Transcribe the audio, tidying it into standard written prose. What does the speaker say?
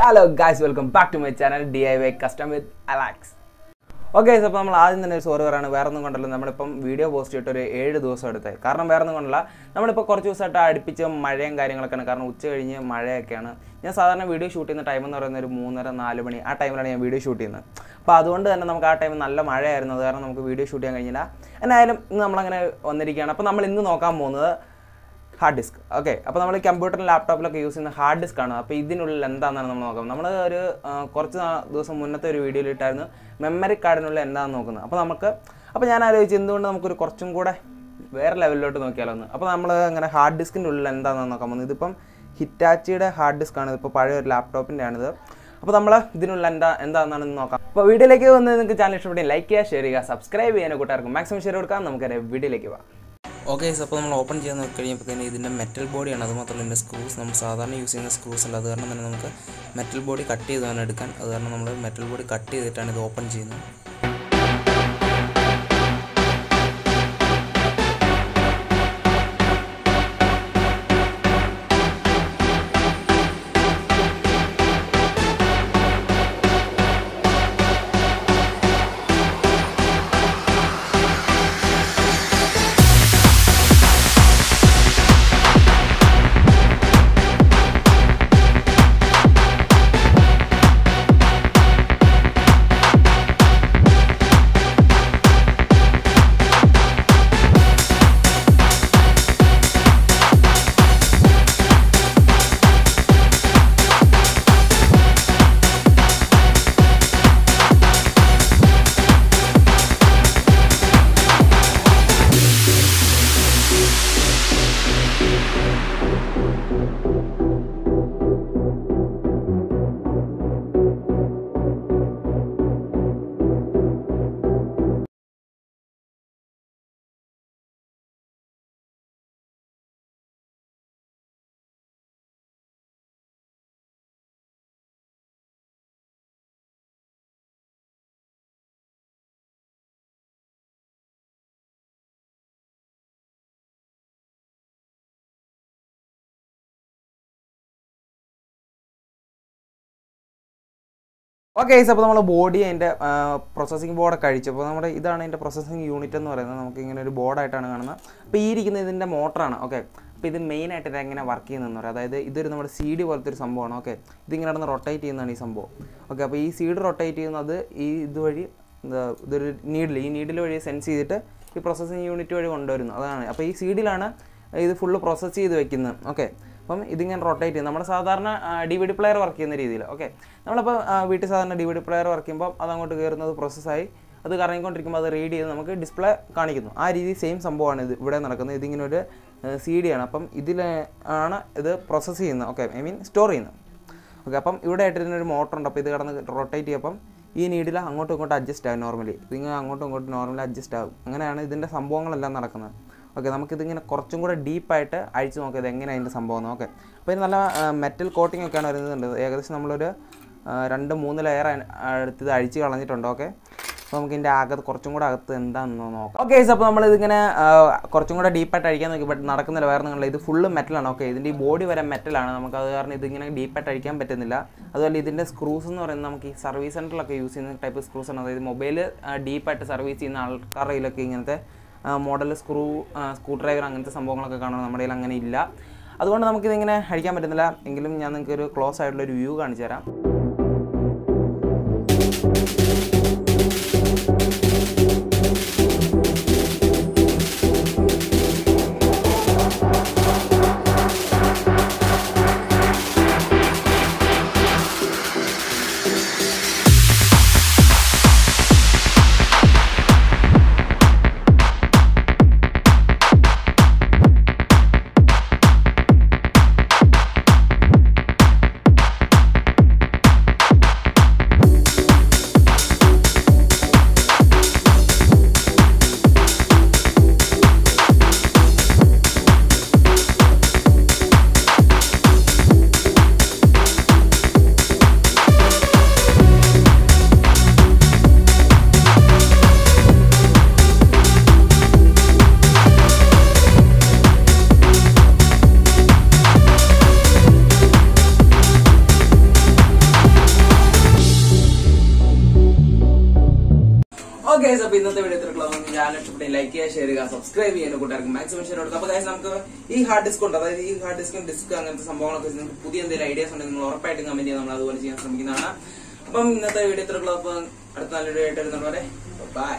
Hello guys, welcome back to my channel DIY Custom with Alex. Okay, so നമ്മൾ ആദ്യം തന്നെ ഒരു sorry പറയാണ്. വേറെ ഒന്നും കൊണ്ടല്ല, നമ്മളിപ്പം വീഡിയോ പോസ്റ്റ് ചെയ്തിട്ട് ഒരു 7 ദിവസം എടുത്തത്. കാരണം വേറെ ഒന്നും കൊണ്ടല്ല, നമ്മളിപ്പോൾ കുറച്ച് ദിവസമായിട്ട് അടുപ്പിച്ച് മഴയും കാര്യങ്ങളൊക്കെയാണ്. കാരണം ഉച്ച കഴിഞ്ഞ് മഴയൊക്കെയാണ്. ഞാൻ സാധാരണ വീഡിയോ ഷൂട്ട് ചെയ്യുന്ന ടൈം എന്ന് പറയുന്നത് ഒരു 3:30-4 മണി ആ ടൈമിലാണ് ഞാൻ വീഡിയോ ഷൂട്ട് ചെയ്യുന്നത്. അപ്പോൾ അതുകൊണ്ട് തന്നെ നമുക്ക് ആ ടൈം നല്ല മഴയായിരുന്നു. അത് കാരണം നമുക്ക് വീഡിയോ ഷൂട്ട് ചെയ്യാൻ കഴിഞ്ഞില്ല. എന്നായാലും ഇന്ന് നമ്മളങ്ങനെ വന്നിരിക്കുകയാണ്. അപ്പോൾ നമ്മൾ ഇന്ന് നോക്കാൻ പോകുന്നത് ഹാർഡ് ഡിസ്ക്. ഓക്കെ, അപ്പോൾ നമ്മൾ കമ്പ്യൂട്ടറിലും ലാപ്ടോപ്പിലൊക്കെ യൂസ് ചെയ്യുന്ന ഹാർഡ് ഡിസ്ക് ആണ്. അപ്പോൾ ഇതിനുള്ളിൽ എന്താണെന്നാണ് നമ്മൾ നോക്കാം. നമ്മൾ ഒരു കുറച്ച് ദിവസം മുന്നത്തെ ഒരു വീഡിയോയിൽ ഇട്ടായിരുന്നു മെമ്മറി കാർഡിനുള്ളിൽ എന്താണെന്ന് നോക്കുന്നത്. അപ്പോൾ ഞാൻ ആലോചിച്ച് എന്തുകൊണ്ട് നമുക്കൊരു കുറച്ചും കൂടെ വേറെ ലെവലിലോട്ട് നോക്കിയാലോ എന്ന്. അപ്പോൾ നമ്മൾ അങ്ങനെ ഹാർഡ് ഡിസ്കിൻ്റെ ഉള്ളിൽ എന്താണെന്ന് നോക്കാൻ പോകുന്നത്. ഇതിപ്പം ഹിറ്റാച്ചിയുടെ ഹാർഡ് ഡിസ്ക് ആണ്. ഇപ്പോൾ പഴയ ഒരു ലാപ്ടോപ്പിൻ്റെ ആണിത്. അപ്പോൾ നമ്മൾ ഇതിനുള്ള എന്താണെന്ന് നോക്കാം. അപ്പോൾ വീഡിയോയിലേക്ക് വന്ന് നിങ്ങൾക്ക് ചാനൽ ഇഷ്ടപ്പെടുകയും ലൈക്ക് ചെയ്യുക, ഷെയർ ചെയ്യുക, സബ്സ്ക്രൈബ് ചെയ്യാൻ കൂട്ടുകാർക്ക് മാക്സിമം ഷെയർ കൊടുക്കാം. നമുക്കറിയാം വീഡിയോയിലേക്ക് പോകാം. ഓക്കെ, അപ്പോൾ നമ്മൾ ഓപ്പൺ ചെയ്യാൻ നോക്കി കഴിയുമ്പോൾ തന്നെ ഇതിൻ്റെ മെറ്റൽ ബോഡിയാണ്. അതുമാത്രമല്ല ഇതിൻ്റെ സ്ക്രൂസ് നമ്മൾ സാധാരണ യൂസ് ചെയ്യുന്ന സ്ക്രൂസ് അല്ല. അത് കാരണം തന്നെ നമുക്ക് മെറ്റൽ ബോഡി കട്ട് ചെയ്താണ് എടുക്കാൻ. അത് കാരണം നമ്മൾ മെറ്റൽ ബോഡി കട്ട് ചെയ്തിട്ടാണ് ഇത് ഓപ്പൺ ചെയ്യുന്നത്. ഓക്കെ, അപ്പോൾ നമ്മൾ ബോഡി അതിൻ്റെ പ്രോസസ്സിംഗ് ബോർഡൊക്കെ കഴിച്ചപ്പോൾ നമ്മുടെ ഇതാണ് അതിൻ്റെ പ്രോസസ്സിംഗ് യൂണിറ്റ് എന്ന് പറയുന്നത്. നമുക്ക് ഇങ്ങനെ ഒരു ബോർഡായിട്ടാണ് കാണുന്നത്. അപ്പോൾ ഈ ഇരിക്കുന്നത് ഇതിൻ്റെ മോട്ടറാണ്. ഓക്കെ, അപ്പോൾ ഇത് മെയിനായിട്ട് ഇത് എങ്ങനെ വർക്ക് ചെയ്യുന്നതെന്ന് പറയാം. അതായത് ഇതൊരു നമ്മുടെ CD പോലത്തെ ഒരു സംഭവമാണ്. ഓക്കെ, ഇതിങ്ങനെ നടന്ന് റൊട്ടേറ്റ് ചെയ്യുന്നതാണ് ഈ സംഭവം. ഓക്കെ, അപ്പോൾ ഈ CD റൊട്ടേറ്റ് ചെയ്യുന്നത് ഇതുവഴി ഇതൊരു ഈ നീഡിൽ വഴി സെൻസ് ചെയ്തിട്ട് ഈ പ്രോസസ്സിംഗ് യൂണിറ്റ് വഴി കൊണ്ടുവരുന്നു. അതാണ്. അപ്പോൾ ഈ CD-യിലാണ് ഇത് ഫുള്ള് പ്രോസസ്സ് ചെയ്ത് വെക്കുന്നത്. ഓക്കെ, അപ്പം ഇതിങ്ങനെ റൊട്ടേറ്റ് ചെയ്യും. നമ്മുടെ സാധാരണ DVD പ്ലെയർ വർക്ക് ചെയ്യുന്ന രീതിയിൽ. ഓക്കെ, നമ്മളിപ്പോൾ വീട്ടിൽ സാധാരണ DVD പ്ലെയർ വർക്ക് ചെയ്യുമ്പോൾ അതങ്ങോട്ട് കയറുന്നത് പ്രോസസ്സായി അത് കറങ്ങിക്കൊണ്ടിരിക്കുമ്പോൾ അത് റീഡ് ചെയ്ത് നമുക്ക് ഡിസ്പ്ലേ കാണിക്കുന്നു. ആ രീതി സെയിം സംഭവമാണ് ഇത് ഇവിടെ നടക്കുന്നത്. ഇതിങ്ങനെ ഒരു CD-ആണ്. അപ്പം ഇതിലാണ് ഇത് പ്രോസസ്സ് ചെയ്യുന്നത്. ഓക്കെ, സ്റ്റോർ ചെയ്യുന്നത്. ഓക്കെ, അപ്പം ഇവിടെ ആയിട്ട് ഇതിനൊരു മോട്ടറുണ്ട്. അപ്പോൾ ഇത് കിടന്ന് റൊട്ടേറ്റ് ചെയ്യുമ്പം ഈ നീഡിൽ അങ്ങോട്ടും ഇങ്ങോട്ടും അഡ്ജസ്റ്റ് ആകും. നോർമലി ഇതിങ്ങനെ അങ്ങോട്ടും ഇങ്ങോട്ടും നോർമലി അഡ്ജസ്റ്റ് ആകും. അങ്ങനെയാണ് ഇതിൻ്റെ സംഭവങ്ങളെല്ലാം നടക്കുന്നത്. ഓക്കെ, നമുക്കിതിങ്ങനെ കുറച്ചും കൂടെ ഡീപ്പായിട്ട് അഴിച്ച് നോക്കിയത് എങ്ങനെ അതിൻ്റെ സംഭവം. ഓക്കെ, അപ്പോൾ ഇത് നല്ല മെറ്റൽ കോട്ടിംഗ് ഒക്കെയാണ് വരുന്നുണ്ട്. ഏകദേശം നമ്മളൊരു 2-3 ലെയർ അടുത്ത് ഇത് അഴിച്ച് കളഞ്ഞിട്ടുണ്ട്. ഓക്കെ, അപ്പോൾ നമുക്ക് ഇതിൻ്റെ കുറച്ചും കൂടെ അകത്ത് എന്താണെന്ന് നോക്കാം. ഓക്കെ, അപ്പോൾ നമ്മളിതിങ്ങനെ കുറച്ചും കൂടെ ഡീപ്പായിട്ട് അഴിക്കാൻ നോക്കി. ബട്ട് നടക്കുന്നില്ല. വേറെ നിങ്ങളില്ല, ഇത് ഫുള്ള് മെറ്റലാണ്. ഓക്കെ, ഇതിൻ്റെ ഈ ബോഡി വരെ മെറ്റലാണ്. നമുക്ക് അത് കാരണം ഇതിങ്ങനെ ഡീപ്പായിട്ട് അഴിക്കാൻ പറ്റുന്നില്ല. അതുപോലെ ഇതിൻ്റെ സ്ക്രൂസ് എന്ന് പറയുന്നത് നമുക്ക് ഈ സർവീസ് സെൻറ്ററിലൊക്കെ യൂസ് ചെയ്യുന്ന ടൈപ്പ് സ്ക്രൂസ് ആണ്. അതായത് മൊബൈൽ ഡീപ്പായിട്ട് സർവീസ് ചെയ്യുന്ന ആൾക്കാരുടെ കയ്യിലൊക്കെ ഇങ്ങനത്തെ മോഡൽ സ്ക്രൂ ഡ്രൈവർ അങ്ങനത്തെ സംഭവങ്ങളൊക്കെ കാണണം. നമ്മുടെ കയ്യിൽ അങ്ങനെ ഇല്ല. അതുകൊണ്ട് നമുക്കിതിങ്ങനെ അഴിക്കാൻ പറ്റുന്നില്ല. എങ്കിലും ഞാൻ നിങ്ങൾക്ക് ഒരു ക്ലോസ് ആയിട്ടുള്ളൊരു വ്യൂ കാണിച്ചു തരാം. ഇന്നത്തെ വീഡിയോ ഇത്രയുള്ളൂ. ഞാൻ ഇഷ്ടപ്പെട്ട ലൈക്ക് ചെയ്യുക, ഷെയർ ചെയ്യുക, സബ്സ്ക്രൈബ് ചെയ്യുന്ന കൂട്ടുകാർക്ക് മാക്സിമം ഷെയർ കൊടുക്കുക. അപ്പോൾ നമുക്ക് ഈ ഹാർഡ് ഡിസ്ക് ഉണ്ട്, അതായത് ഈ ഹാർഡ് ഡിസ്കും ഡിസ്ക് അങ്ങനത്തെ സംഭവങ്ങളൊക്കെ നിങ്ങൾക്ക് പുതിയ എന്തെങ്കിലും ഐഡിയാസ് ഉണ്ടെങ്കിൽ നിങ്ങൾ ഉറപ്പായിട്ടും കമന്റ് ചെയ്യാൻ നമ്മൾ അതുപോലെ ചെയ്യാൻ ശ്രമിക്കുന്നതാണ്. അപ്പം ഇന്നത്തെ വീഡിയോ ഇത്രയുള്ളൂ. അപ്പം അടുത്ത നല്ലൊരു ആയിട്ട് വരുന്നവരെ ബൈ.